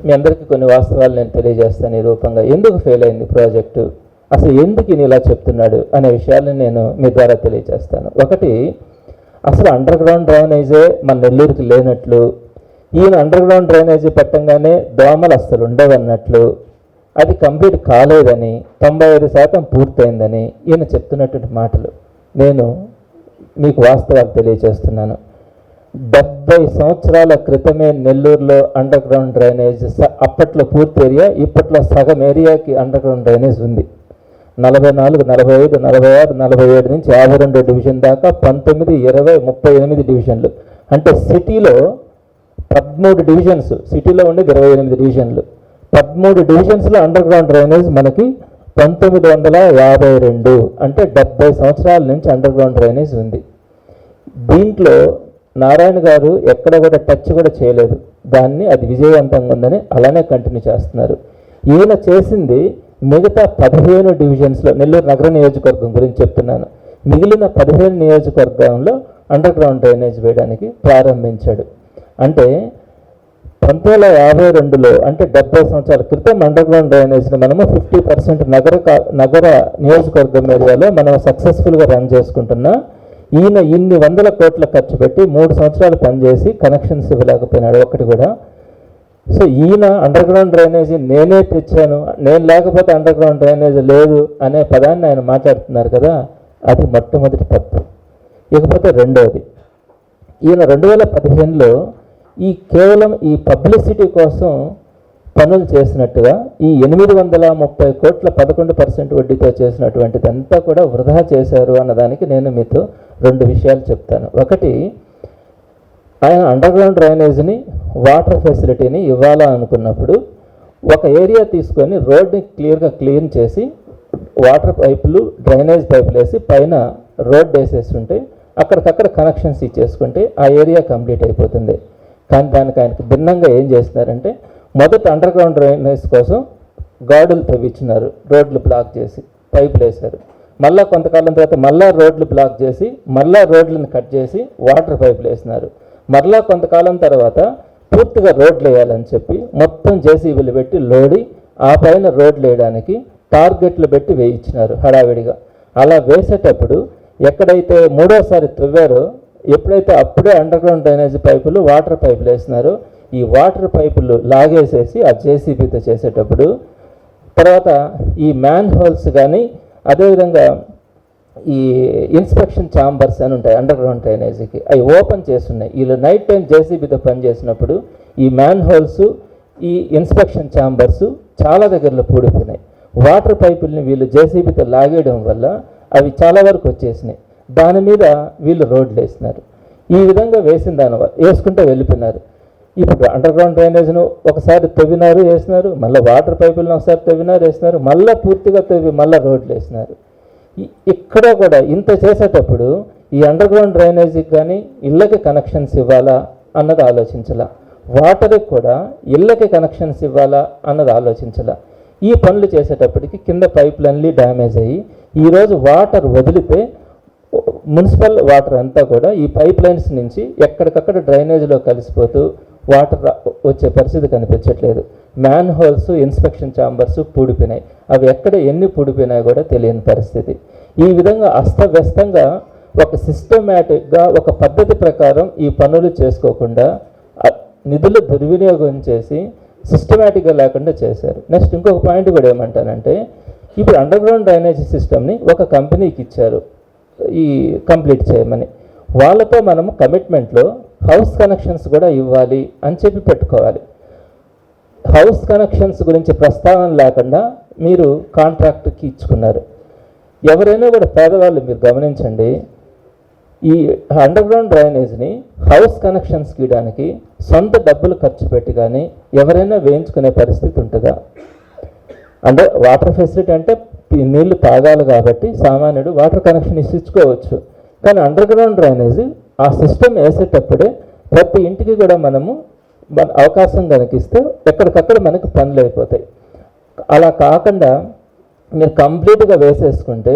మీ అందరికీ కొన్ని వాస్తవాలు నేను తెలియజేస్తాను ఈ రూపంగా. ఎందుకు ఫెయిల్ అయింది ప్రాజెక్టు, అసలు ఎందుకు ఈయన ఇలా చెప్తున్నాడు అనే విషయాలను నేను మీ ద్వారా తెలియజేస్తాను. ఒకటి, అసలు అండర్ గ్రౌండ్ డ్రైనేజే మన నెల్లూరుకి లేనట్లు, ఈయన అండర్ గ్రౌండ్ డ్రైనేజీ పెట్టంగానే దోమలు అస్సలు ఉండవన్నట్లు, అది కంప్లీట్ కాలేదని, 95% పూర్తయిందని ఈయన చెప్తున్నటువంటి మాటలు. నేను మీకు వాస్తవాలు తెలియజేస్తున్నాను. 70 సంవత్సరాల క్రితమే నెల్లూరులో అండర్ గ్రౌండ్ డ్రైనేజ్, అప్పట్లో పూర్తి ఏరియా, ఇప్పట్లో సగం ఏరియాకి అండర్ గ్రౌండ్ డ్రైనేజ్ ఉంది. 44, 45, 46, 47 నుంచి 52 డివిజన్ దాకా 19, 20, 38 డివిజన్లు. అంటే సిటీలో 13 డివిజన్స్, సిటీలో ఉండేది 28 డివిజన్లు. 13 డివిజన్స్లో అండర్ గ్రౌండ్ డ్రైనేజ్ మనకి 1952, అంటే 70 సంవత్సరాల నుంచి అండర్ గ్రౌండ్ డ్రైనేజ్ ఉంది. దీంట్లో నారాయణ గారు ఎక్కడ కూడా టచ్ కూడా చేయలేదు దాన్ని, అది విజయవంతంగా ఉందని అలానే కంటిన్యూ చేస్తున్నారు. ఈయన చేసింది మిగతా 15 డివిజన్స్లో, నెల్లూరు నగర నియోజకవర్గం గురించి చెప్తున్నాను, మిగిలిన 15 నియోజకవర్గంలో అండర్ గ్రౌండ్ డ్రైనేజ్ వేయడానికి ప్రారంభించాడు. అంటే 1952లో, అంటే 70 సంవత్సరాల క్రితం అండర్ గ్రౌండ్ డ్రైనేజ్ని మనము 50% నగర నియోజకవర్గం ఏరియాలో మనం సక్సెస్ఫుల్గా రన్ చేసుకుంటున్నా. ఈయన ఇన్ని వందల కోట్ల ఖర్చు పెట్టి 3 సంవత్సరాలు పనిచేసి కనెక్షన్స్ ఇవ్వలేకపోయినాడు ఒకటి కూడా. సో ఈయన అండర్ గ్రౌండ్ డ్రైనేజీ నేనే తెచ్చాను, నేను లేకపోతే అండర్ గ్రౌండ్ డ్రైనేజ్ లేదు అనే పదాన్ని ఆయన మాట్లాడుతున్నారు కదా, అది మొట్టమొదటి తప్పు. ఇకపోతే రెండవది, ఈయన 2015లో కేవలం ఈ పబ్లిసిటీ కోసం పనులు చేసినట్టుగా ఈ 830 కోట్ల 11% వడ్డీతో చేసినటువంటిదంతా కూడా వృధా చేశారు అన్నదానికి నేను మీతో 2 విషయాలు చెప్తాను. ఒకటి, ఆయన అండర్ గ్రౌండ్ డ్రైనేజ్ని, వాటర్ ఫెసిలిటీని ఇవ్వాలా అనుకున్నప్పుడు ఒక ఏరియా తీసుకొని రోడ్ని క్లియర్గా క్లీన్ చేసి వాటర్ పైపులు, డ్రైనేజ్ పైపులు వేసి పైన రోడ్ వేసేస్తుంటే అక్కడికక్కడ కనెక్షన్స్ ఇచ్చేసుకుంటే ఆ ఏరియా కంప్లీట్ అయిపోతుంది. కానీ దానికి ఆయనకి భిన్నంగా ఏం చేస్తున్నారంటే, మొదట అండర్ గ్రౌండ్ డ్రైనేజ్ కోసం గాడులు తవ్వించినారు, రోడ్లు బ్లాక్ చేసి పైపులు వేశారు. మళ్ళీ కొంతకాలం తర్వాత మళ్ళీ రోడ్లు బ్లాక్ చేసి మళ్ళీ రోడ్లను కట్ చేసి వాటర్ పైపులు వేసినారు. మరలా కొంతకాలం తర్వాత పూర్తిగా రోడ్లు వేయాలని చెప్పి మొత్తం జేసీబీలు పెట్టి లోడి ఆ పైన రోడ్లు వేయడానికి టార్గెట్లు పెట్టి వేయించినారు హడావిడిగా. అలా వేసేటప్పుడు ఎక్కడైతే మూడోసారి తవ్వారో, ఎప్పుడైతే అప్పుడే అండర్ గ్రౌండ్ డ్రైనేజ్ పైపులు, వాటర్ పైపులు వేసినారో, ఈ వాటర్ పైపులు లాగేసేసి ఆ జేసీబీతో చేసేటప్పుడు తర్వాత ఈ మ్యాన్ హోల్స్ కానీ, అదేవిధంగా ఈ ఇన్స్పెక్షన్ ఛాంబర్స్ అని ఉంటాయి అండర్ గ్రౌండ్ డ్రైనేజీకి, అవి ఓపెన్ చేస్తున్నాయి. వీళ్ళు నైట్ టైం జేసీబీతో పనిచేసినప్పుడు ఈ మ్యాన్ హోల్స్, ఈ ఇన్స్పెక్షన్ ఛాంబర్స్ చాలా దగ్గరలో పూడిపోయినాయి. వాటర్ పైపుల్ని వీళ్ళు జేసీబీతో లాగేయడం వల్ల అవి చాలా వరకు వచ్చేసినాయి. దాని మీద వీళ్ళు రోడ్లు వేసినారు. ఈ విధంగా వేసిన దానివల్ల వేసుకుంటూ వెళ్ళిపోయినారు. ఇప్పుడు అండర్ గ్రౌండ్ డ్రైనేజ్ను ఒకసారి తవ్వినారు, వేసినారు, మళ్ళీ వాటర్ పైపులను ఒకసారి తవ్వినారు, వేసినారు, మళ్ళీ పూర్తిగా తవ్వి మళ్ళీ రోడ్లు వేసినారు. ఇక్కడ కూడా ఇంత చేసేటప్పుడు ఈ అండర్ గ్రౌండ్ డ్రైనేజీకి కానీ ఇళ్ళకి కనెక్షన్స్ ఇవ్వాలా అన్నది ఆలోచించాల, వాటర్కి కూడా ఇళ్ళకి కనెక్షన్స్ ఇవ్వాలా అన్నది ఆలోచించాల. ఈ పనులు చేసేటప్పటికి కింద పైపులన్నీ డ్యామేజ్ అయ్యి ఈరోజు వాటర్ వదిలితే మున్సిపల్ వాటర్ అంతా కూడా ఈ పైప్ లైన్స్ నుంచి ఎక్కడికక్కడ డ్రైనేజ్లో కలిసిపోతూ వాటర్ వచ్చే పరిస్థితి కనిపించట్లేదు. మ్యాన్ హోల్స్, ఇన్స్పెక్షన్ ఛాంబర్స్ పూడిపోయినాయి. అవి ఎక్కడ ఎన్ని పూడిపోయినాయి కూడా తెలియని పరిస్థితి. ఈ విధంగా అస్తవ్యస్తంగా ఒక సిస్టమేటిక్గా ఒక పద్ధతి ప్రకారం ఈ పనులు చేసుకోకుండా నిధులు దుర్వినియోగం చేసి సిస్టమేటిక్గా లేకుండా చేశారు. నెక్స్ట్ ఇంకొక పాయింట్ కూడా ఏమంటానంటే, ఇప్పుడు అండర్ గ్రౌండ్ డ్రైనేజీ సిస్టమ్ని ఒక కంపెనీకి ఇచ్చారు ఈ కంప్లీట్ చేయమని. వాళ్ళతో మనము కమిట్మెంట్లో హౌస్ కనెక్షన్స్ కూడా ఇవ్వాలి అని చెప్పి పెట్టుకోవాలి. హౌస్ కనెక్షన్స్ గురించి ప్రస్తావన లేకుండా మీరు కాంట్రాక్ట్కి ఇచ్చుకున్నారు. ఎవరైనా కూడా పేదవాళ్ళు మీరు గమనించండి, ఈ అండర్ గ్రౌండ్ డ్రైనేజ్ని హౌస్ కనెక్షన్స్కి ఇవ్వడానికి సొంత డబ్బులు ఖర్చు పెట్టి కానీ ఎవరైనా వేయించుకునే పరిస్థితి ఉంటుందా? అంటే వాటర్ ఫెసిలిటీ అంటే నీళ్లు తాగాలి కాబట్టి సామాన్యుడు వాటర్ కనెక్షన్ ఇచ్చుకోవచ్చు. కానీ అండర్ గ్రౌండ్ డ్రైనేజ్ ఆ సిస్టమ్ వేసేటప్పుడే ప్రతి ఇంటికి కూడా మనము అవకాశం కనిపిస్తే ఎక్కడికక్కడ మనకు పనులు అయిపోతాయి. అలా కాకుండా మీరు కంప్లీట్గా వేసేసుకుంటే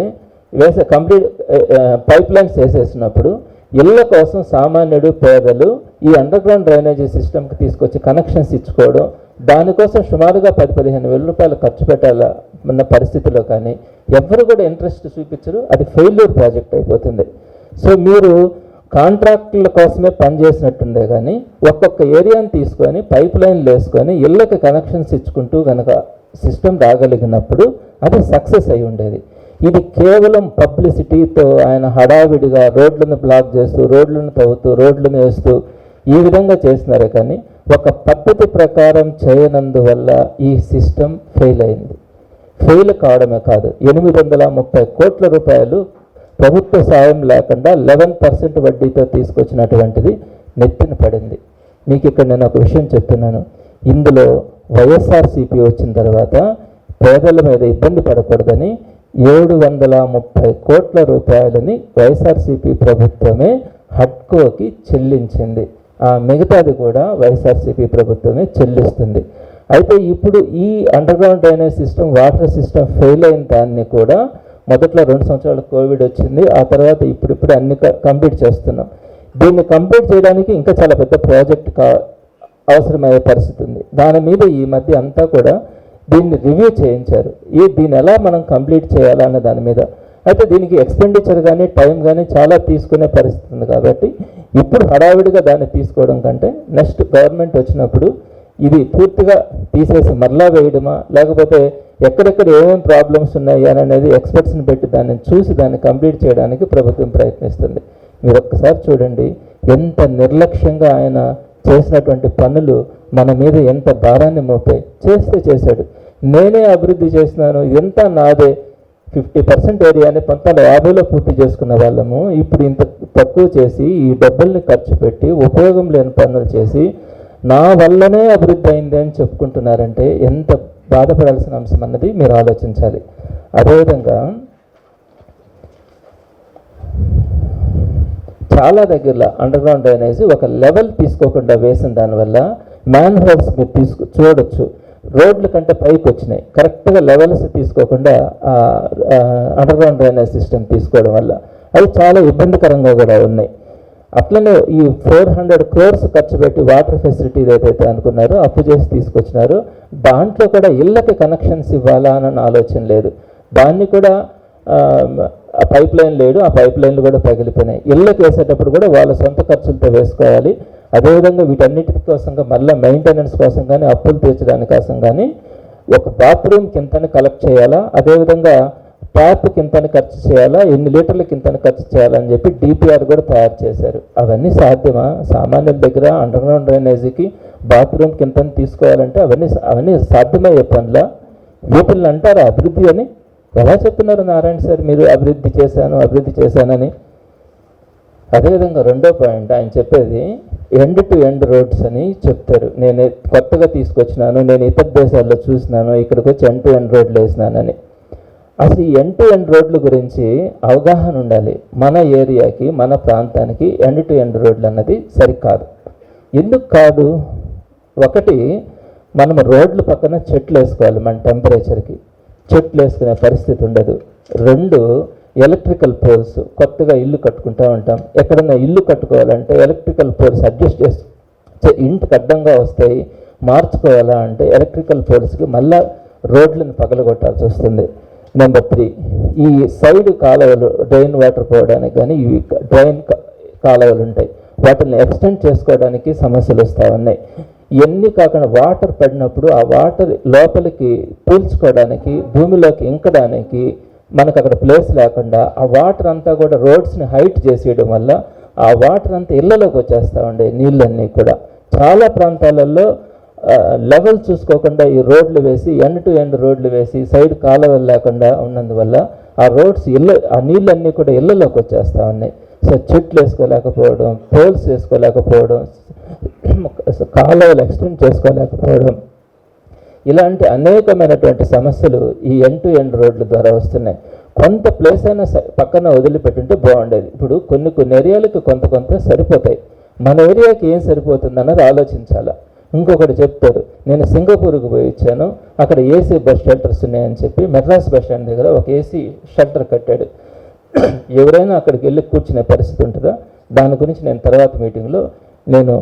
కంప్లీట్ పైప్ లైన్స్ వేసేసినప్పుడు ఇళ్ళ కోసం సామాన్యుడు, పేదలు ఈ అండర్ గ్రౌండ్ డ్రైనేజీ సిస్టమ్కి తీసుకొచ్చి కనెక్షన్స్ ఇచ్చుకోవడం దానికోసం సుమారుగా 10-15 వేల రూపాయలు ఖర్చు పెట్టాలా ఉన్న పరిస్థితిలో కానీ ఎవరు కూడా ఇంట్రెస్ట్ చూపించరు, అది ఫెయిల్యూర్ ప్రాజెక్ట్ అయిపోతుంది. సో మీరు కాంట్రాక్టుల కోసమే పనిచేసినట్టుందే కానీ ఒక్కొక్క ఏరియాని తీసుకొని పైప్ లైన్లు వేసుకొని ఇళ్ళకి కనెక్షన్స్ ఇచ్చుకుంటూ కనుక సిస్టమ్ రాగలిగినప్పుడు అది సక్సెస్ అయి ఉండేది. ఇది కేవలం పబ్లిసిటీతో ఆయన హడావిడిగా రోడ్లను బ్లాక్ చేస్తూ, రోడ్లను తవ్వుతూ, రోడ్లను వేస్తూ ఈ విధంగా చేసినారే కానీ ఒక పద్ధతి ప్రకారం చేయనందువల్ల ఈ సిస్టమ్ ఫెయిల్ అయింది. ఫెయిల్ కావడమే కాదు, 830 కోట్ల రూపాయలు ప్రభుత్వ సాయం లేకుండా 11% వడ్డీతో తీసుకొచ్చినటువంటిది నెత్తిన పడింది. మీకు ఇక్కడ నేను ఒక విషయం చెప్తున్నాను. ఇందులో వైఎస్ఆర్సీపీ వచ్చిన తర్వాత పేదల మీద ఇబ్బంది పడకూడదని 730 కోట్ల రూపాయలని వైఎస్ఆర్సీపీ ప్రభుత్వమే హడ్కోకి చెల్లించింది. ఆ మిగతాది కూడా వైఎస్ఆర్సీపీ ప్రభుత్వమే చెల్లిస్తుంది. అయితే ఇప్పుడు ఈ underground drainage system, water system fail అయిన దాన్ని కూడా మొదట్లో 2 సంవత్సరాలు కోవిడ్ వచ్చింది, ఆ తర్వాత ఇప్పుడు అన్ని కంప్లీట్ చేస్తున్నాం. దీన్ని కంప్లీట్ చేయడానికి ఇంకా చాలా పెద్ద ప్రాజెక్ట్ అవసరమయ్యే పరిస్థితి ఉంది. దాని మీద ఈ మధ్య అంతా కూడా దీన్ని రివ్యూ చేయించారు. దీన్ని ఎలా మనం కంప్లీట్ చేయాలన్న దాని మీద. అయితే దీనికి ఎక్స్పెండిచర్ కానీ టైం కానీ చాలా తీసుకునే పరిస్థితి ఉంది. కాబట్టి ఇప్పుడు హడావిడిగా దాన్ని తీసుకోవడం కంటే నెక్స్ట్ గవర్నమెంట్ వచ్చినప్పుడు ఇది పూర్తిగా తీసేసి మరలా వేయడమా, లేకపోతే ఎక్కడెక్కడ ఏమేమి ప్రాబ్లమ్స్ ఉన్నాయి అని అనేది ఎక్స్పర్ట్స్ని పెట్టి దాన్ని చూసి దాన్ని కంప్లీట్ చేయడానికి ప్రభుత్వం ప్రయత్నిస్తుంది. మీరు ఒక్కసారి చూడండి, ఎంత నిర్లక్ష్యంగా ఆయన చేసినటువంటి పనులు మన మీద ఎంత భారాన్ని మోపాయి. చేశాడు. నేనే అభివృద్ధి చేసినాను, ఇదంతా నాదే. 50% ఏరియాని 1950లో పూర్తి చేసుకున్న వాళ్ళము ఇప్పుడు ఇంత తక్కువ చేసి ఈ డబ్బుల్ని ఖర్చు పెట్టి ఉపయోగం లేని పనులు చేసి నా వల్లనే అభివృద్ధి అయింది అని చెప్పుకుంటున్నారంటే ఎంత బాధపడాల్సిన అంశం అన్నది మీరు ఆలోచించాలి. అదేవిధంగా చాలా దగ్గరలో అండర్గ్రౌండ్ డ్రైనేజ్ ఒక లెవెల్ తీసుకోకుండా వేసిన దానివల్ల మ్యాన్ హోల్స్ మీరు చూడొచ్చు, రోడ్ల కంటే పైకి వచ్చినాయి. కరెక్ట్గా లెవెల్స్ తీసుకోకుండా అండర్గ్రౌండ్ డ్రైనేజ్ సిస్టమ్ తీసుకోవడం వల్ల అవి చాలా ఇబ్బందికరంగా కూడా ఉన్నాయి. అట్లనే ఈ 400 crores ఖర్చు పెట్టి వాటర్ ఫెసిలిటీ ఏదైతే అనుకున్నారో అప్పు చేసి తీసుకొచ్చినారో దాంట్లో కూడా ఇళ్ళకి కనెక్షన్స్ ఇవ్వాలా అన్న ఆలోచన లేదు. దాన్ని కూడా పైప్ లైన్ లేడు, ఆ పైప్ లైన్లు కూడా పగిలిపోయినాయి. ఇళ్ళకి వేసేటప్పుడు కూడా వాళ్ళ సొంత ఖర్చులతో వేసుకోవాలి. అదేవిధంగా వీటన్నిటి కోసంగా మళ్ళీ మెయింటెనెన్స్ కోసం కానీ అప్పులు తీర్చడానికి కోసం కానీ ఒక బాత్రూమ్కి ఇంతని కలెక్ట్ చేయాలా, అదేవిధంగా ట్యాప్కి ఇంతని ఖర్చు చేయాలా, ఎన్ని లీటర్లకి ఇంతని ఖర్చు చేయాలని చెప్పి డిపిఆర్ కూడా తయారు చేశారు. అవన్నీ సాధ్యమా? సామాన్యుల దగ్గర అండర్గ్రౌండ్ డ్రైనేజీకి బాత్రూమ్కి ఇంతని తీసుకోవాలంటే అవన్నీ సాధ్యమయ్యే పనుల? వీటిని అంటారా అభివృద్ధి అని? ఎలా చెప్తున్నారు నారాయణ సార్ మీరు అభివృద్ధి చేశానని? అదేవిధంగా రెండో పాయింట్ ఆయన చెప్పేది ఎండ్ టు ఎండ్ రోడ్స్ అని చెప్తారు. నేను కొత్తగా తీసుకొచ్చినాను, నేను ఇతర దేశాల్లో చూసినాను, ఇక్కడికి వచ్చి ఎండ్ టు ఎండ్ రోడ్లు వేసినానని. అసలు ఈ ఎండ్ టు ఎండ్ రోడ్ల గురించి అవగాహన ఉండాలి. మన ఏరియాకి, మన ప్రాంతానికి ఎండ్ టు ఎండ్ రోడ్లు అన్నది సరికాదు. ఎందుకు కాదు? ఒకటి, మనం రోడ్ల పక్కన చెట్లు వేసుకోవాలి. మన టెంపరేచర్కి చెట్లు వేసుకునే పరిస్థితి ఉండదు. 2, ఎలక్ట్రికల్ పోల్స్. కొత్తగా ఇల్లు కట్టుకుంటూ ఉంటాం, ఎక్కడన్నా ఇల్లు కట్టుకోవాలంటే ఎలక్ట్రికల్ పోల్స్ అడ్జస్ట్ చేసి ఇంటికి అడ్డంగా వస్తాయి, మార్చుకోవాలా అంటే ఎలక్ట్రికల్ పోల్స్కి మళ్ళా రోడ్లను పగలగొట్టాల్సి వస్తుంది. నెంబర్ 3, ఈ సైడ్ కాలువలు డ్రైన్ వాటర్ పోవడానికి కానీ ఇవి డ్రైన్ కాలువలు ఉంటాయి, వాటిని ఎక్స్టెండ్ చేసుకోవడానికి సమస్యలు వస్తూ ఉన్నాయి. ఇవన్నీ కాకుండా వాటర్ పడినప్పుడు ఆ వాటర్ లోపలికి పీల్చుకోవడానికి, భూమిలోకి ఇంకడానికి మనకు అక్కడ ప్లేస్ లేకుండా ఆ వాటర్ అంతా కూడా రోడ్స్ని హైట్ చేసేయడం వల్ల ఆ వాటర్ అంతా ఇళ్లలోకి వచ్చేస్తూ ఉండే నీళ్ళన్నీ కూడా. చాలా ప్రాంతాలలో లెవెల్ చూసుకోకుండా ఈ రోడ్లు వేసి ఎండ్ టు ఎండ్ రోడ్లు వేసి సైడ్ కాలువలు లేకుండా ఉన్నందువల్ల ఆ రోడ్స్ ఆ నీళ్ళన్నీ కూడా ఇళ్లలోకి వచ్చేస్తూ ఉన్నాయి. సో చెట్లు వేసుకోలేకపోవడం, పోల్స్ వేసుకోలేకపోవడం, కాలువలు ఎక్స్టెండ్ చేసుకోలేకపోవడం, ఇలాంటి అనేకమైనటువంటి సమస్యలు ఈ ఎండ్ టు ఎండ్ రోడ్ల ద్వారా వస్తున్నాయి. కొంత ప్లేస్ అయినా పక్కన వదిలిపెట్టుంటే బాగుండేది. ఇప్పుడు కొన్ని ఏరియాలకు కొంత సరిపోతాయి, మన ఏరియాకి ఏం సరిపోతుంది అన్నది ఆలోచించాలి. ఇంకొకటి చెప్తారు, నేను సింగపూర్కి పోయి వచ్చాను, అక్కడ ఏసీ బస్ షెల్టర్స్ ఉన్నాయని చెప్పి మెడ్రాస్ బస్ స్టాండ్ దగ్గర ఒక ఏసీ షెల్టర్ కట్టాడు. ఎవరైనా అక్కడికి వెళ్ళి కూర్చునే పరిస్థితి ఉంటుందా? దాని గురించి నేను తర్వాత మీటింగ్లో నేను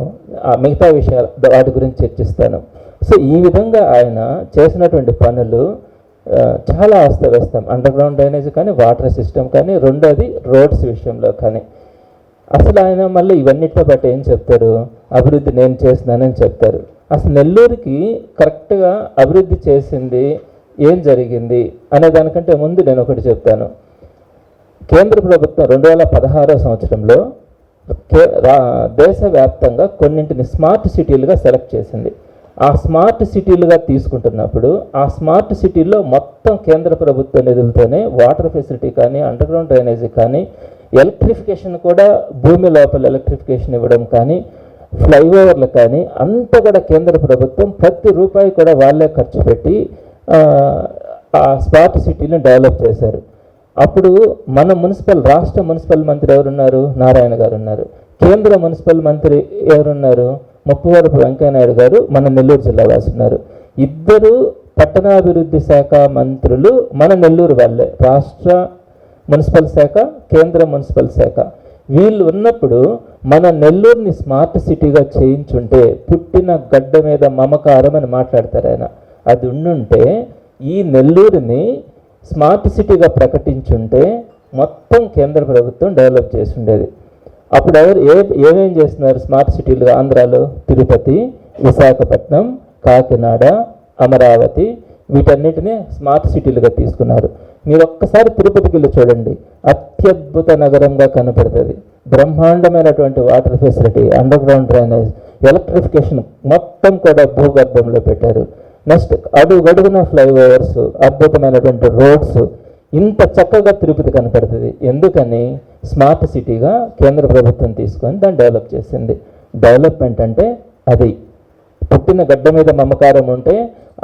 మిగతా విషయాలు వాటి గురించి చర్చిస్తాను. సో ఈ విధంగా ఆయన చేసినటువంటి పనులు చాలా అస్తవ్యస్తం. అండర్ గ్రౌండ్ డ్రైనేజ్ కానీ, వాటర్ సిస్టమ్ కానీ, రెండోది రోడ్స్ విషయంలో కానీ. అసలు ఆయన మళ్ళీ ఇవన్నిటితో పాటు ఏం చెప్తారు, అభివృద్ధి నేను చేసినానని చెప్తారు. అసలు నెల్లూరుకి కరెక్ట్గా అభివృద్ధి చేసింది ఏం జరిగింది అనే దానికంటే ముందు నేను ఒకటి చెప్తాను. కేంద్ర ప్రభుత్వం 2016 సంవత్సరంలో దేశవ్యాప్తంగా కొన్నింటిని స్మార్ట్ సిటీలుగా సెలెక్ట్ చేసింది. ఆ స్మార్ట్ సిటీలుగా తీసుకుంటున్నప్పుడు ఆ స్మార్ట్ సిటీల్లో మొత్తం కేంద్ర ప్రభుత్వ నిధులతోనే వాటర్ ఫెసిలిటీ కానీ, అండర్ గ్రౌండ్ డ్రైనేజీ కానీ, ఎలక్ట్రిఫికేషన్ కూడా భూమి లోపల ఎలక్ట్రిఫికేషన్ ఇవ్వడం కానీ, ఫ్లైఓవర్లు కానీ అంతా కూడా కేంద్ర ప్రభుత్వం ప్రతి రూపాయి కూడా వాళ్ళే ఖర్చు పెట్టి ఆ స్మార్ట్ సిటీని డెవలప్ చేశారు. అప్పుడు మన రాష్ట్ర మున్సిపల్ మంత్రి ఎవరున్నారు, నారాయణ గారు ఉన్నారు. కేంద్ర మున్సిపల్ మంత్రి ఎవరున్నారు, ముప్పవరపు వెంకయ్యనాయుడు గారు, మన నెల్లూరు జిల్లా వాసి ఉన్నారు. ఇద్దరు పట్టణాభివృద్ధి శాఖ మంత్రులు మన నెల్లూరు వాళ్ళే, రాష్ట్ర మున్సిపల్ శాఖ, కేంద్ర మున్సిపల్ శాఖ. వీళ్ళు ఉన్నప్పుడు మన నెల్లూరుని స్మార్ట్ సిటీగా చేయించుంటే, పుట్టిన గడ్డ మీద మమకారం అని మాట్లాడతారు ఆయన, అది ఉండుంటే ఈ నెల్లూరుని స్మార్ట్ సిటీగా ప్రకటించుంటే మొత్తం కేంద్ర ప్రభుత్వం డెవలప్ చేసి ఉండేది. అప్పుడు ఏమేం చేస్తున్నారు స్మార్ట్ సిటీలుగా ఆంధ్రాలో? తిరుపతి, విశాఖపట్నం, కాకినాడ, అమరావతి, వీటన్నిటిని స్మార్ట్ సిటీలుగా తీసుకున్నారు. మీరు ఒక్కసారి తిరుపతికి వెళ్ళి చూడండి, అత్యద్భుత నగరంగా కనపడుతుంది. బ్రహ్మాండమైనటువంటి water facility, under ground drainage, electrification మొత్తం కూడా భూగర్భంలో పెట్టారు. నెక్స్ట్ అడుగడుగున ఫ్లైఓవర్స్, అద్భుతమైనటువంటి రోడ్స్, ఇంత చక్కగా తిరుపతి కనపడుతుంది. ఎందుకని? స్మార్ట్ సిటీగా కేంద్ర ప్రభుత్వం తీసుకొని దాన్ని డెవలప్ చేసింది. డెవలప్మెంట్ అంటే అది. పుట్టిన గడ్డ మీద మమకారం ఉంటే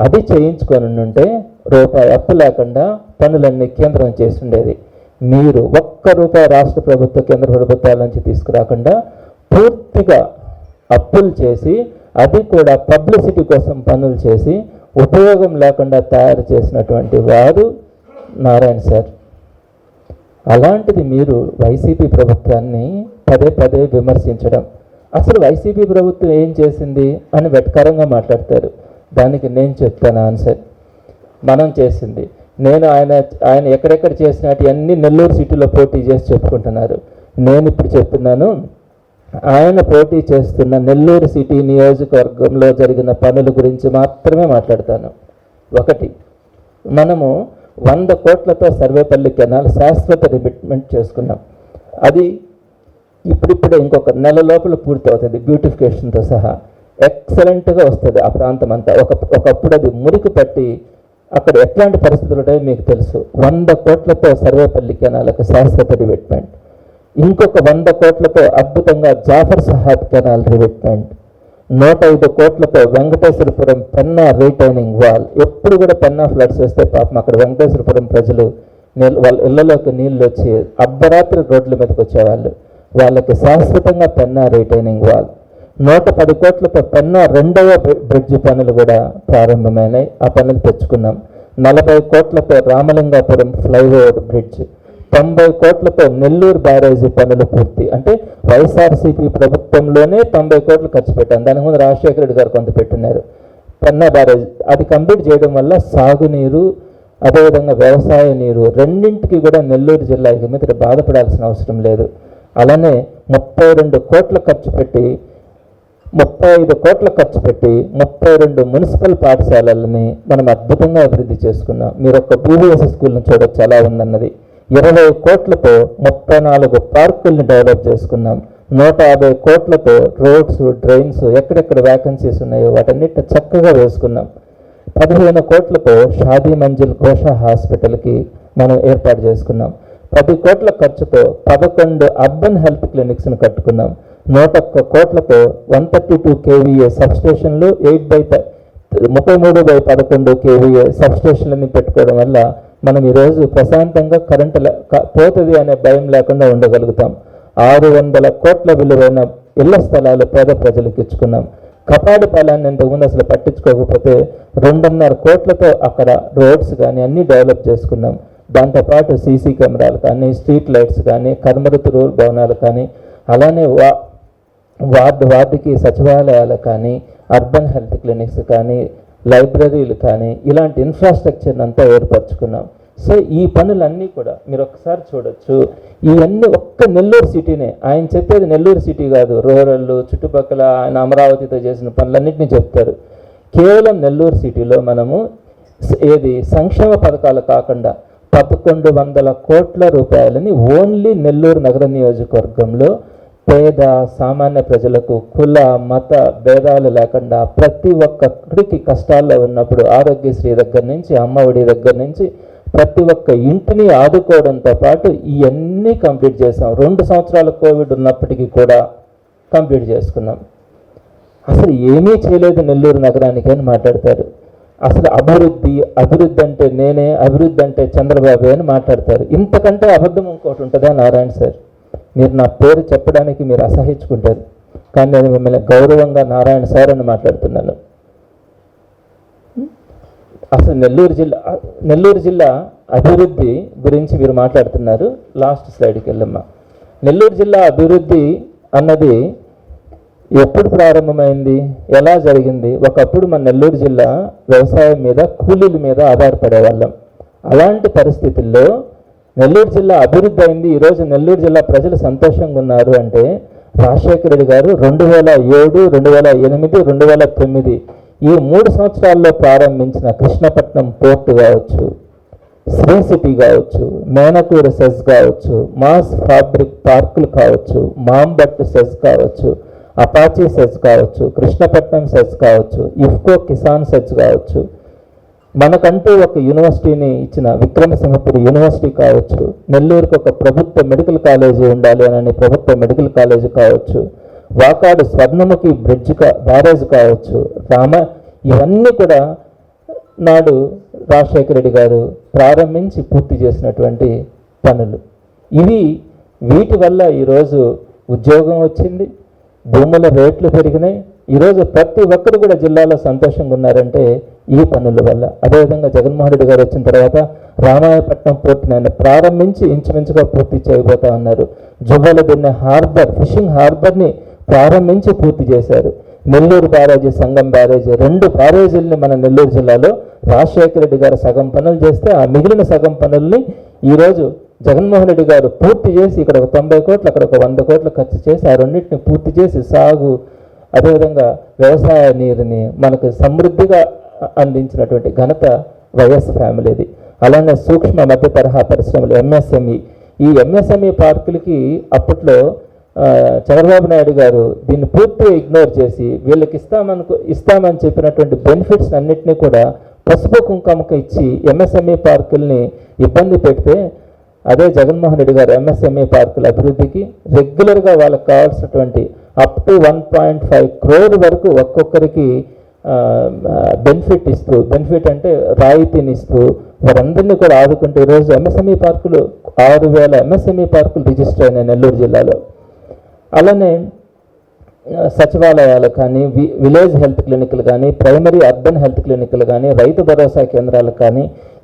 అది చేయించుకొని ఉంటే రూపాయి అప్పు లేకుండా పనులన్నీ కేంద్రం చేసి ఉండేది. మీరు ఒక్క రూపాయి రాష్ట్ర ప్రభుత్వ కేంద్ర ప్రభుత్వాల నుంచి తీసుకురాకుండా పూర్తిగా అప్పులు చేసి, అది కూడా పబ్లిసిటీ కోసం పనులు చేసి ఉపయోగం లేకుండా తయారు చేసినటువంటి వారు నారాయణ సార్. అలాంటిది మీరు వైసీపీ ప్రభుత్వాన్ని పదే పదే విమర్శించడం, అసలు వైసీపీ ప్రభుత్వం ఏం చేసింది అని వెటకారంగా మాట్లాడతారు. దానికి నేను చెప్తాను ఆన్సర్. మనం చేసింది, నేను ఆయన ఎక్కడెక్కడ చేసినట్టు అన్ని నెల్లూరు సిటీలో పోటీ చేసి చెప్పుకుంటున్నారు. నేను ఇప్పుడు చెప్తున్నాను, ఆయన పోటీ చేస్తున్న నెల్లూరు సిటీ నియోజకవర్గంలో జరిగిన పనుల గురించి మాత్రమే మాట్లాడతాను. ఒకటి, మనము 100 కోట్లతో సర్వేపల్లి కెనాల్ శాశ్వత రిబిట్మెంట్ చేసుకున్నాం. అది ఇప్పుడిప్పుడే ఇంకొక నెల లోపల పూర్తి అవుతుంది, బ్యూటిఫికేషన్తో సహా. ఎక్సలెంట్గా వస్తుంది ఆ ప్రాంతం అంతా. ఒకప్పుడు అది మురికి పట్టి అక్కడ ఎట్లాంటి పరిస్థితులు ఉంటాయో మీకు తెలుసు. 100 కోట్లతో సర్వేపల్లి కెనాల్కి శాశ్వత రిబిట్మెంట్. ఇంకొక 100 కోట్లతో అద్భుతంగా జాఫర్ సాహెబ్ కెనాల్ రిబిట్మెంట్. 105 కోట్లతో వెంకటేశ్వరపురం పెన్నా రీటైనింగ్ వాల్. ఎప్పుడు కూడా పెన్నా ఫ్లడ్స్ వస్తే పాపం అక్కడ వెంకటేశ్వరపురం ప్రజలు వాళ్ళ ఇళ్లలోకి నీళ్ళు వచ్చి అర్ధరాత్రి రోడ్ల మీదకి వచ్చేవాళ్ళు. వాళ్ళకి శాశ్వతంగా పెన్నా రీటైనింగ్ వాల్. 110 కోట్లతో పెన్నా 2వ బ్రిడ్జ్ పనులు కూడా ప్రారంభమైనాయి, ఆ పనులు తెచ్చుకున్నాం. 40 కోట్లతో రామలింగాపురం ఫ్లైఓవర్ బ్రిడ్జ్. 90 కోట్లతో నెల్లూరు బ్యారేజీ పనులు పూర్తి. అంటే వైఎస్ఆర్సీపీ ప్రభుత్వంలోనే 90 కోట్లు ఖర్చు పెట్టాను. దానికి ముందు రాజశేఖర రెడ్డి గారు కొంత పెట్టున్నారు. పెన్నా బ్యారేజ్ అది కంప్లీట్ చేయడం వల్ల సాగునీరు, అదేవిధంగా వ్యవసాయ నీరు రెండింటికి కూడా నెల్లూరు జిల్లాకి మీద బాధపడాల్సిన అవసరం లేదు. అలానే 32 కోట్ల ఖర్చు పెట్టి 35 కోట్ల ఖర్చు పెట్టి 32 మున్సిపల్ పాఠశాలలని మనం అద్భుతంగా అభివృద్ధి చేసుకున్నాం. మీరు ఒక బీబీఎస్ స్కూల్ని చూడొచ్చు ఎలా ఉందన్నది. 20 కోట్లతో 34 పార్కుల్ని డెవలప్ చేసుకున్నాం. 150 కోట్లతో రోడ్స్, డ్రైన్స్, ఎక్కడెక్కడ వ్యాకెన్సీస్ ఉన్నాయో వాటన్నిటిని చక్కగా వేసుకున్నాం. 15 కోట్లతో షాదీ మంజిల్ కోషా హాస్పిటల్కి మనం ఏర్పాటు చేసుకున్నాం. 10 కోట్ల ఖర్చుతో 11 అర్బన్ హెల్త్ క్లినిక్స్ను కట్టుకున్నాం. 101 కోట్లతో 132 కేవీఏ సబ్స్టేషన్లు, 33/11 కేవీఏ సబ్స్టేషన్లని పెట్టుకోవడం వల్ల మనం ఈరోజు ప్రశాంతంగా కరెంటు పోతుంది అనే భయం లేకుండా ఉండగలుగుతాం. 600 కోట్ల విలువైన ఇళ్ల స్థలాలు పేద ప్రజలకు ఇచ్చుకున్నాం. కపాడిపాలెన్ని ఇంతకుముందు అసలు పట్టించుకోకపోతే 2.5 కోట్లతో అక్కడ రోడ్స్ కానీ అన్నీ డెవలప్ చేసుకున్నాం. దాంతోపాటు సీసీ కెమెరాలు కానీ, స్ట్రీట్ లైట్స్ కానీ, కర్మరుతు భవనాలు కానీ, అలానే వార్డుకి సచివాలయాలు కానీ, అర్బన్ హెల్త్ క్లినిక్స్ కానీ, లైబ్రరీలు కానీ, ఇలాంటి ఇన్ఫ్రాస్ట్రక్చర్ని అంతా ఏర్పరచుకున్నాం. సో ఈ పనులన్నీ కూడా మీరు ఒకసారి చూడొచ్చు. ఇవన్నీ ఒక్క నెల్లూరు సిటీనే. ఆయన చెప్పేది నెల్లూరు సిటీ కాదు, రూరల్ చుట్టుపక్కల ఆయన అమరావతితో చేసిన పనులన్నింటినీ చెప్తారు. కేవలం నెల్లూరు సిటీలో మనము సంక్షేమ పథకాలు కాకుండా 1100 కోట్ల రూపాయలని ఓన్లీ నెల్లూరు నగర నియోజకవర్గంలో పేద సామాన్య ప్రజలకు కుల మత భేదాలు లేకుండా ప్రతి ఒక్కరికి కష్టాల్లో ఉన్నప్పుడు ఆరోగ్యశ్రీ దగ్గర నుంచి, అమ్మఒడి దగ్గర నుంచి ప్రతి ఒక్క ఇంటిని ఆదుకోవడంతో పాటు ఇవన్నీ కంప్లీట్ చేసాం. 2 సంవత్సరాల కోవిడ్ ఉన్నప్పటికీ కూడా కంప్లీట్ చేసుకున్నాం. అసలు ఏమీ చేయలేదు నెల్లూరు నగరానికి అని మాట్లాడతారు. అసలు అభివృద్ధి అంటే నేనే, అభివృద్ధి అంటే చంద్రబాబు అని మాట్లాడతారు. ఇంతకంటే అబద్ధం ఇంకోటి ఉంటుందా నారాయణ సార్? మీరు నా పేరు చెప్పడానికి మీరు అసహించుకుంటారు, కానీ నేను మిమ్మల్ని గౌరవంగా నారాయణ సార్ అని మాట్లాడుతున్నాను. అసలు నెల్లూరు జిల్లా అభివృద్ధి గురించి మీరు మాట్లాడుతున్నారు. లాస్ట్ స్లైడ్కి వెళ్ళమ్మా. నెల్లూరు జిల్లా అభివృద్ధి అన్నది ఎప్పుడు ప్రారంభమైంది, ఎలా జరిగింది? ఒకప్పుడు మన నెల్లూరు జిల్లా వ్యవసాయం మీద, కూలీల మీద ఆధారపడే వాళ్ళం. అలాంటి పరిస్థితుల్లో నెల్లూరు జిల్లా అభివృద్ధి అయింది. ఈరోజు నెల్లూరు జిల్లా ప్రజలు సంతోషంగా ఉన్నారు అంటే రాజశేఖర రెడ్డి గారు 2007, 2008, 2009 ఈ 3 సంవత్సరాల్లో ప్రారంభించిన కృష్ణపట్నం పోర్టు కావచ్చు, శ్రీ సిటీ కావచ్చు, మేనకూర సెజ్ కావచ్చు, మాస్ ఫ్యాబ్రిక్ పార్కులు కావచ్చు, మాంబట్టు సెజ్ కావచ్చు, అపాచీ సెజ్ కావచ్చు, కృష్ణపట్నం సెజ్ కావచ్చు, ఇఫ్కో కిసాన్ సెజ్ కావచ్చు, మనకంటూ ఒక యూనివర్సిటీని ఇచ్చిన విక్రమసింహపురి యూనివర్సిటీ కావచ్చు, నెల్లూరుకు ఒక ప్రభుత్వ మెడికల్ కాలేజీ ఉండాలి అని ప్రభుత్వ మెడికల్ కాలేజీ కావచ్చు, వాకాడు స్వర్ణముఖి బ్యారేజ్ కావచ్చు, ఇవన్నీ కూడా నాడు రాజశేఖర రెడ్డి గారు ప్రారంభించి పూర్తి చేసినటువంటి పనులు వీటి వల్ల ఈరోజు ఉద్యోగం వచ్చింది, భూముల రేట్లు పెరిగినాయి. ఈరోజు ప్రతి ఒక్కరు కూడా జిల్లాలో సంతోషంగా ఉన్నారంటే ఈ పనుల వల్ల. అదేవిధంగా జగన్మోహన్ రెడ్డి గారు వచ్చిన తర్వాత రామాయపట్నం పోర్టుని ఆయన ప్రారంభించి ఇంచుమించుగా పూర్తి చేయబోతా ఉన్నారు. జువ్వల దిన్నె హార్బర్, ఫిషింగ్ హార్బర్ని ప్రారంభించి పూర్తి చేశారు. నెల్లూరు బ్యారేజీ, సంగం బ్యారేజీ, 2 బ్యారేజీలని మన నెల్లూరు జిల్లాలో రాజశేఖర రెడ్డి గారు సగం పనులు చేస్తే ఆ మిగిలిన సగం పనుల్ని ఈరోజు జగన్మోహన్ రెడ్డి గారు పూర్తి చేసి ఇక్కడ ఒక 90 కోట్లు, అక్కడ ఒక 100 కోట్లు ఖర్చు చేసి ఆ రెండింటిని పూర్తి చేసి సాగు, అదేవిధంగా వ్యవసాయ నీరుని మనకు సమృద్ధిగా అందించినటువంటి ఘనత వైఎస్ ఫ్యామిలీది. అలానే సూక్ష్మ మధ్య తరహా పరిశ్రమలు, ఎంఎస్ఎంఈ, ఈ ఎంఎస్ఎంఈ పార్కులకి అప్పట్లో చంద్రబాబు నాయుడు గారు దీన్ని పూర్తిగా ఇగ్నోర్ చేసి వీళ్ళకి ఇస్తామని చెప్పినటువంటి బెనిఫిట్స్ అన్నింటినీ కూడా పసుపు కుంకుమకు ఇచ్చి ఎంఎస్ఎంఈ పార్కుల్ని ఇబ్బంది పెడితే అదే జగన్మోహన్ రెడ్డి గారు ఎంఎస్ఎంఈ పార్కుల అభివృద్ధికి రెగ్యులర్గా వాళ్ళకి కావాల్సినటువంటి అప్ టు 1.5 crore వరకు ఒక్కొక్కరికి బెనిఫిట్ అంటే రాయితీని ఇస్తూ వారందరినీ కూడా ఆదుకుంటూ ఈరోజు ఎంఎస్ఎంఈ పార్కులు 6,000 ఎంఎస్ఎంఈ పార్కులు రిజిస్టర్ అయినాయి నెల్లూరు జిల్లాలో. అలానే సచివాలయాలు కానీ, విలేజ్ హెల్త్ క్లినిక్లు కానీ, ప్రైమరీ అర్బన్ హెల్త్ క్లినిక్లు కానీ, రైతు భరోసా కేంద్రాలు కానీ,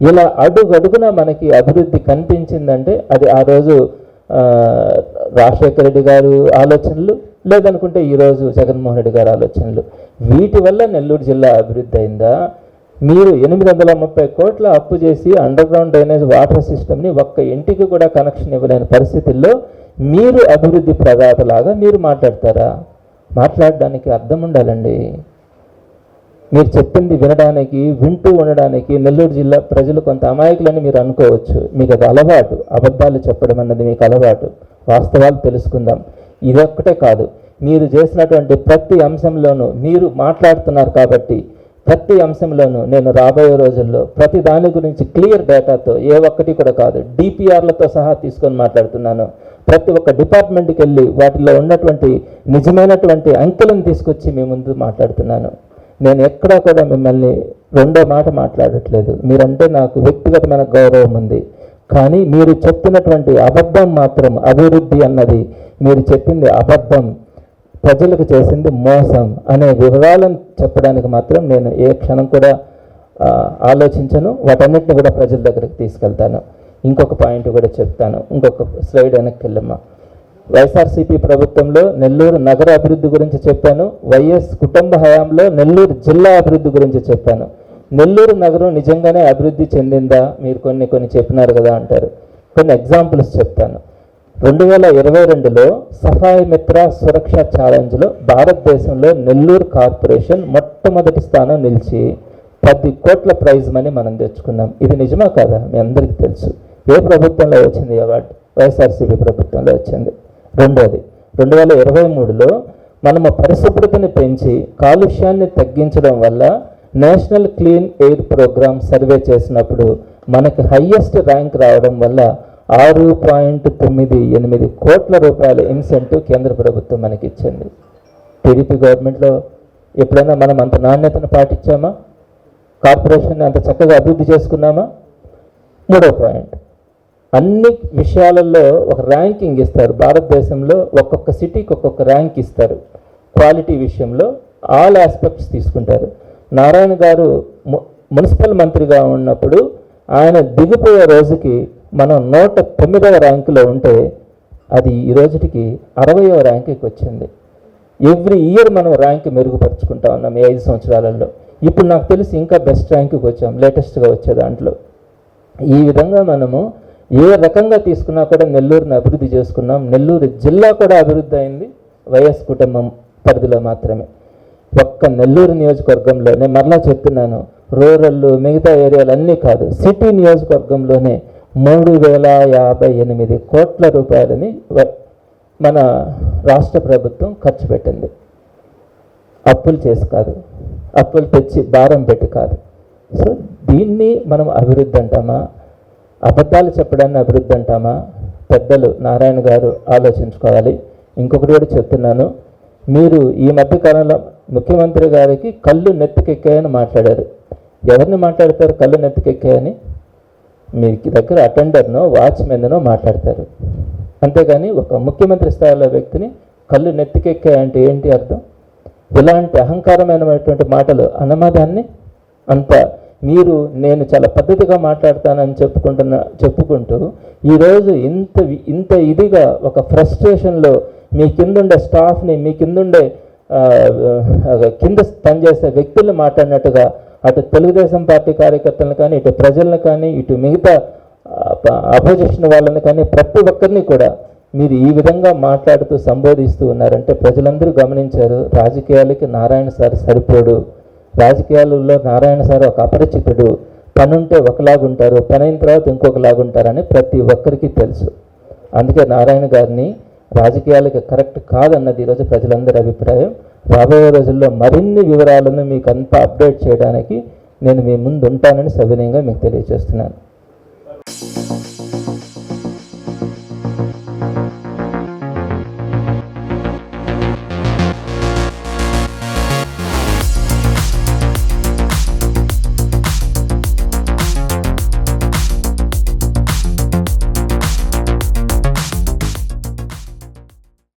ఇలా అడుగడుగున మనకి అభివృద్ధి కనిపించిందంటే అది ఆ రోజు రాజశేఖర రెడ్డి గారు ఆలోచనలు, లేదనుకుంటే ఈరోజు జగన్మోహన్ రెడ్డి గారు ఆలోచనలు. వీటి వల్ల నెల్లూరు జిల్లా అభివృద్ధి అయిందా? మీరు 830 కోట్ల అప్పు చేసి అండర్ గ్రౌండ్ డ్రైనేజ్ వాటర్ సిస్టమ్ని ఒక్క ఇంటికి కూడా కనెక్షన్ ఇవ్వలేని పరిస్థితుల్లో మీరు అభివృద్ధి ప్రదాతలాగా మీరు మాట్లాడతారా? మాట్లాడడానికి అర్థం ఉండాలండి. మీరు చెప్పింది వినడానికి, వింటూ ఉండడానికి నెల్లూరు జిల్లా ప్రజలు కొంత అమాయకులని మీరు అనుకోవచ్చు. మీకు అది అలవాటు, అబద్ధాలు చెప్పడం అన్నది మీకు అలవాటు. వాస్తవాలు తెలుసుకుందాం. ఇదొక్కటే కాదు, మీరు చేసినటువంటి ప్రతి అంశంలోనూ మీరు మాట్లాడుతున్నారు కాబట్టి ప్రతి అంశంలోనూ నేను రాబోయే రోజుల్లో ప్రతి దాని గురించి క్లియర్ డేటాతో, ఏ ఒక్కటి కూడా కాదు, డిపిఆర్లతో సహా తీసుకొని మాట్లాడుతున్నాను. ప్రతి ఒక్క డిపార్ట్మెంట్కి వెళ్ళి వాటిలో ఉన్నటువంటి నిజమైనటువంటి అంకెలను తీసుకొచ్చి మీ ముందు మాట్లాడుతున్నాను. నేను ఎక్కడా కూడా మిమ్మల్ని రెండో మాట మాట్లాడట్లేదు. మీరంటే నాకు వ్యక్తిగతమైన గౌరవం ఉంది. కానీ మీరు చెప్తున్నటువంటి అబద్ధం మాత్రం, అభివృద్ధి అన్నది మీరు చెప్పింది అబద్ధం, ప్రజలకు చేసింది మోసం అనే వివరాలను చెప్పడానికి మాత్రం నేను ఏ క్షణం కూడా ఆలోచించను. వాటన్నిటిని కూడా ప్రజల దగ్గరికి తీసుకెళ్తాను. ఇంకొక పాయింట్ కూడా చెప్తాను. ఇంకొక స్లైడ్ వెనక్కి వెళ్ళమ్మా. వైఎస్ఆర్సీపీ ప్రభుత్వంలో నెల్లూరు నగర అభివృద్ధి గురించి చెప్పాను. వైఎస్ కుటుంబ హయాంలో నెల్లూరు జిల్లా అభివృద్ధి గురించి చెప్పాను. నెల్లూరు నగరం నిజంగానే అభివృద్ధి చెందిందా? మీరు కొన్ని చెప్పినారు కదా అంటారు. కొన్ని ఎగ్జాంపుల్స్ చెప్తాను. 2022లో సఫాయి మిత్ర సురక్ష ఛాలెంజ్లో భారతదేశంలో నెల్లూరు కార్పొరేషన్ మొట్టమొదటి స్థానం నిలిచి 10 కోట్ల ప్రైజ్ మనీ మనం తెచ్చుకున్నాం. ఇది నిజమా కాదా? మీ అందరికీ తెలుసు. ఏ ప్రభుత్వంలో వచ్చింది అవార్డు? వైఎస్ఆర్సీపీ ప్రభుత్వంలో వచ్చింది. రెండోది, 2023లో మనము పరిశుభ్రతని పెంచి కాలుష్యాన్ని తగ్గించడం వల్ల national clean air programme survey చేసినప్పుడు మనకి హయ్యెస్ట్ ర్యాంక్ రావడం వల్ల 6.98 కోట్ల రూపాయల ఇన్సెంటివ్ కేంద్ర ప్రభుత్వం మనకి ఇచ్చింది. టీడీపీ గవర్నమెంట్లో ఎప్పుడైనా మనం అంత నాణ్యతను పాటించామా? కార్పొరేషన్ అంత చక్కగా అభివృద్ధి చేసుకున్నామా? మూడో పాయింట్, అన్ని విషయాలలో ఒక ర్యాంకింగ్ ఇస్తారు. భారతదేశంలో ఒక్కొక్క సిటీకి ఒక్కొక్క ర్యాంక్ ఇస్తారు. క్వాలిటీ విషయంలో ఆల్ ఆస్పెక్ట్స్ తీసుకుంటారు. నారాయణ గారు మున్సిపల్ మంత్రిగా ఉన్నప్పుడు ఆయన దిగిపోయే రోజుకి మనం 109వ ర్యాంకులో ఉంటే అది ఈ రోజుకి 60వ ర్యాంకుకి వచ్చింది. ఎవ్రీ ఇయర్ మనం ర్యాంక్ మెరుగుపరుచుకుంటా ఉన్నాం ఈ 5 సంవత్సరాలలో. ఇప్పుడు నాకు తెలిసి ఇంకా బెస్ట్ ర్యాంకుకి వచ్చాం, లేటెస్ట్గా వచ్చే దాంట్లో. ఈ విధంగా మనము ఏ రకంగా తీసుకున్నా కూడా నెల్లూరుని అభివృద్ధి చేసుకున్నాం. నెల్లూరు జిల్లా కూడా అభివృద్ధి అయింది వైఎస్ కుటుంబం పరిధిలో మాత్రమే. ఒక్క నెల్లూరు నియోజకవర్గంలోనే, మరలా చెప్తున్నాను, రూరల్ మిగతా ఏరియాలు అన్నీ కాదు, సిటీ నియోజకవర్గంలోనే 3058 కోట్ల రూపాయలని మన రాష్ట్ర ప్రభుత్వం ఖర్చు పెట్టింది. అప్పులు చేసి కాదు, అప్పులు తెచ్చి భారం పెట్టి కాదు. సో దీన్ని మనం అభివృద్ధి అంటామా? అబద్ధాలు చెప్పడాన్ని అభివృద్ధి అంటామా? పెద్దలు నారాయణ గారు ఆలోచించుకోవాలి. ఇంకొకటి కూడా చెప్తున్నాను, మీరు ఈ మధ్య కాలంలో ముఖ్యమంత్రి గారికి కళ్ళు నెత్తికెక్కాయని మాట్లాడారు. ఎవరిని మాట్లాడతారు కళ్ళు నెత్తికెక్కాయని? మీ దగ్గర అటెండర్నో వాచ్మెన్నో మాట్లాడతారు. అంతేగాని ఒక ముఖ్యమంత్రి స్థాయిలో వ్యక్తిని కళ్ళు నెత్తికెక్కాయంటే ఏంటి అర్థం? ఇలాంటి అహంకారమైనటువంటి మాటలు అన్నమాదాన్ని అంత మీరు నేను చాలా పద్ధతిగా మాట్లాడతానని చెప్పుకుంటూ ఈరోజు ఇంత ఇదిగా ఒక ఫ్రస్ట్రేషన్లో మీ కిందుండే స్టాఫ్ని, మీ కిందుండే కింద పనిచేసే వ్యక్తుల్ని మాట్లాడినట్టుగా అటు తెలుగుదేశం పార్టీ కార్యకర్తలను కానీ, ఇటు ప్రజలను కానీ, ఇటు మిగతా అపోజిషన్ వాళ్ళని కానీ, ప్రతి ఒక్కరిని కూడా మీరు ఈ విధంగా మాట్లాడుతూ సంబోధిస్తూ ఉన్నారంటే ప్రజలందరూ గమనించారు. రాజకీయాలకి నారాయణ సార్ సరిపోడు, రాజకీయాలలో నారాయణ సార్ ఒక అపరిచితుడు, పనుంటే ఒకలాగుంటారు, పనైన తర్వాత ఇంకొకలాగుంటారని ప్రతి ఒక్కరికి తెలుసు. అందుకే నారాయణ గారిని రాజకీయాలకు కరెక్ట్ కాదన్నది ఈరోజు ప్రజలందరి అభిప్రాయం. రాబోయే రోజుల్లో మరిన్ని వివరాలను మీకు అంతా అప్డేట్ చేయడానికి నేను మీ ముందు ఉంటానని సవినయంగా మీకు తెలియజేస్తున్నాను.